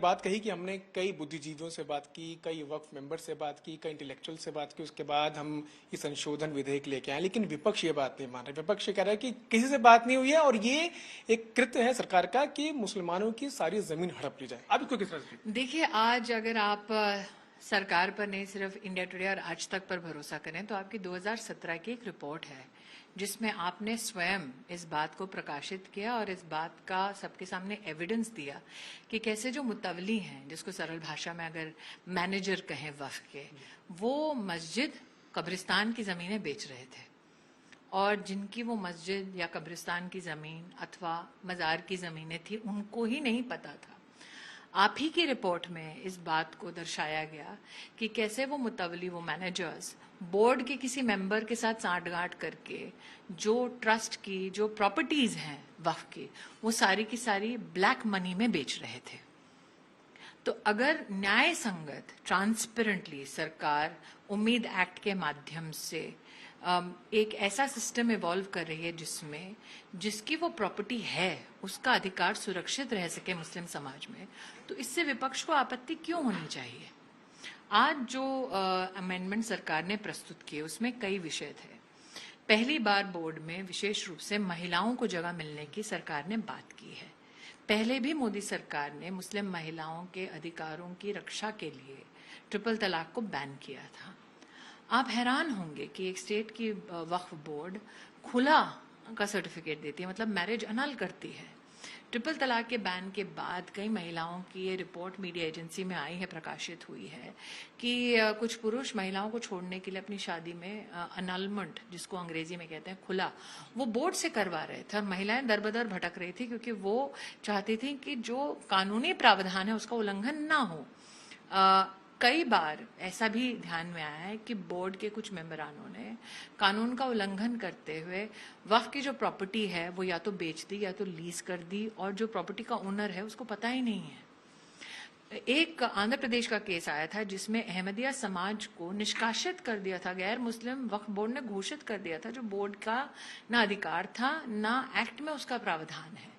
बात कही कि हमने कई बुद्धिजीवियों से बात की, कई वक्फ मेंबर से बात की, कई इंटेलेक्चुअल से बात की, उसके बाद हम ये संशोधन विधेयक लेके आए, लेकिन विपक्ष ये बात नहीं मान रहा। विपक्ष ये कह रहा है कि किसी से बात नहीं हुई है और ये एक कृत्य है सरकार का कि मुसलमानों की सारी जमीन हड़प ली जाए। आप इसको किस तरह से? देखिए, आज अगर आप सरकार पर नहीं सिर्फ इंडिया टुडे और आज तक पर भरोसा करें तो आपकी 2017 की एक रिपोर्ट है जिसमें आपने स्वयं इस बात को प्रकाशित किया और इस बात का सबके सामने एविडेंस दिया कि कैसे जो मुतवली हैं, जिसको सरल भाषा में अगर मैनेजर कहें वक्फ के, वो मस्जिद कब्रिस्तान की जमीनें बेच रहे थे और जिनकी वो मस्जिद या कब्रिस्तान की जमीन अथवा मजार की जमीनें थी उनको ही नहीं पता था। आप ही की रिपोर्ट में इस बात को दर्शाया गया कि कैसे वो मुतवली, वो मैनेजर्स बोर्ड के किसी मेंबर के साथ सांठगांठ करके जो ट्रस्ट की जो प्रॉपर्टीज हैं वक्फ की, वो सारी की सारी ब्लैक मनी में बेच रहे थे। तो अगर न्याय संगत ट्रांसपेरेंटली सरकार उम्मीद एक्ट के माध्यम से एक ऐसा सिस्टम इवॉल्व कर रही है जिसमें जिसकी वो प्रॉपर्टी है उसका अधिकार सुरक्षित रह सके मुस्लिम समाज में, तो इससे विपक्ष को आपत्ति क्यों होनी चाहिए? आज जो अमेंडमेंट सरकार ने प्रस्तुत किए उसमें कई विषय थे। पहली बार बोर्ड में विशेष रूप से महिलाओं को जगह मिलने की सरकार ने बात की है। पहले भी मोदी सरकार ने मुस्लिम महिलाओं के अधिकारों की रक्षा के लिए ट्रिपल तलाक को बैन किया था। आप हैरान होंगे कि एक स्टेट की वक्फ बोर्ड खुला का सर्टिफिकेट देती है, मतलब मैरिज अनल करती है। ट्रिपल तलाक के बैन के बाद कई महिलाओं की ये रिपोर्ट मीडिया एजेंसी में आई है, प्रकाशित हुई है कि कुछ पुरुष महिलाओं को छोड़ने के लिए अपनी शादी में अनलमेंट, जिसको अंग्रेजी में कहते हैं खुला, वो बोर्ड से करवा रहे थे और महिलाएं दरबदर भटक रही थी क्योंकि वो चाहती थी कि जो कानूनी प्रावधान है उसका उल्लंघन ना हो। कई बार ऐसा भी ध्यान में आया है कि बोर्ड के कुछ मेंबरानों ने कानून का उल्लंघन करते हुए वक्फ की जो प्रॉपर्टी है वो या तो बेच दी या तो लीज कर दी और जो प्रॉपर्टी का ओनर है उसको पता ही नहीं है। एक आंध्र प्रदेश का केस आया था जिसमें अहमदिया समाज को निष्कासित कर दिया था, गैर मुस्लिम वक्फ बोर्ड ने घोषित कर दिया था, जो बोर्ड का ना अधिकार था ना एक्ट में उसका प्रावधान है।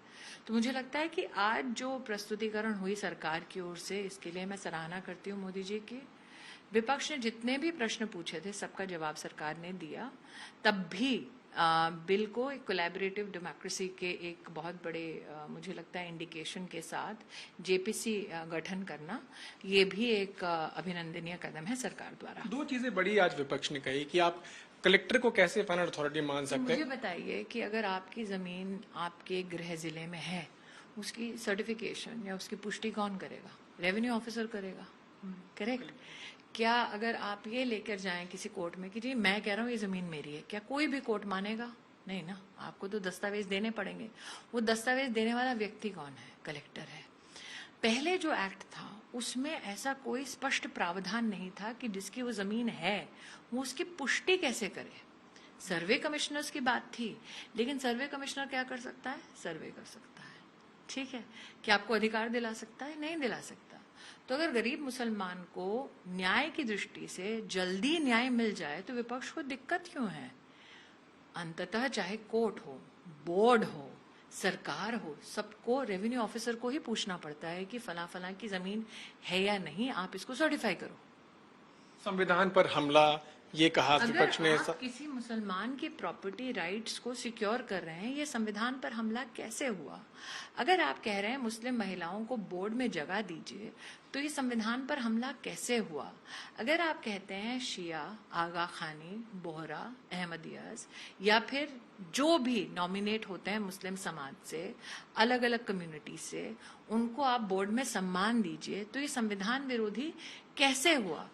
तो मुझे लगता है कि आज जो प्रस्तुतिकरण हुई सरकार की ओर से, इसके लिए मैं सराहना करती हूँ मोदी जी की। विपक्ष ने जितने भी प्रश्न पूछे थे सबका जवाब सरकार ने दिया। तब भी बिल को एक कोलैबोरेटिव डेमोक्रेसी के एक बहुत बड़े मुझे लगता है इंडिकेशन के साथ जेपीसी गठन करना, ये भी एक अभिनंदनीय कदम है सरकार द्वारा। दो चीजें बड़ी आज विपक्ष ने कही कि आप कलेक्टर को कैसे फाइनल अथॉरिटी मान सकते हैं। मुझे बताइए कि अगर आपकी जमीन आपके गृह जिले में है, उसकी सर्टिफिकेशन या उसकी पुष्टि कौन करेगा? रेवेन्यू ऑफिसर करेगा, करेक्ट? क्या अगर आप ये लेकर जाएं किसी कोर्ट में कि जी मैं कह रहा हूँ ये जमीन मेरी है, क्या कोई भी कोर्ट मानेगा? नहीं ना, आपको तो दस्तावेज देने पड़ेंगे। वो दस्तावेज देने वाला व्यक्ति कौन है? कलेक्टर है। पहले जो एक्ट था उसमें ऐसा कोई स्पष्ट प्रावधान नहीं था कि जिसकी वो जमीन है वो उसकी पुष्टि कैसे करे। सर्वे कमिश्नर्स की बात थी, लेकिन सर्वे कमिश्नर क्या कर सकता है? सर्वे कर सकता है, ठीक है। क्या आपको अधिकार दिला सकता है? नहीं दिला सकता। तो अगर गरीब मुसलमान को न्याय की दृष्टि से जल्दी न्याय मिल जाए तो विपक्ष को दिक्कत क्यों है? अंततः चाहे कोर्ट हो, बोर्ड हो, सरकार हो, सबको रेवेन्यू ऑफिसर को ही पूछना पड़ता है कि फला फला की जमीन है या नहीं, आप इसको सर्टिफाई करो। संविधान पर हमला, ये कहा विपक्ष ने। आप किसी मुसलमान की प्रॉपर्टी राइट्स को सिक्योर कर रहे हैं, ये संविधान पर हमला कैसे हुआ? अगर आप कह रहे हैं मुस्लिम महिलाओं को बोर्ड में जगह दीजिए, तो ये संविधान पर हमला कैसे हुआ? अगर आप कहते हैं शिया, आगा खानी, बोहरा, अहमदियाज या फिर जो भी नॉमिनेट होते हैं मुस्लिम समाज से, अलग अलग कम्युनिटी से, उनको आप बोर्ड में सम्मान दीजिए, तो ये संविधान विरोधी कैसे हुआ?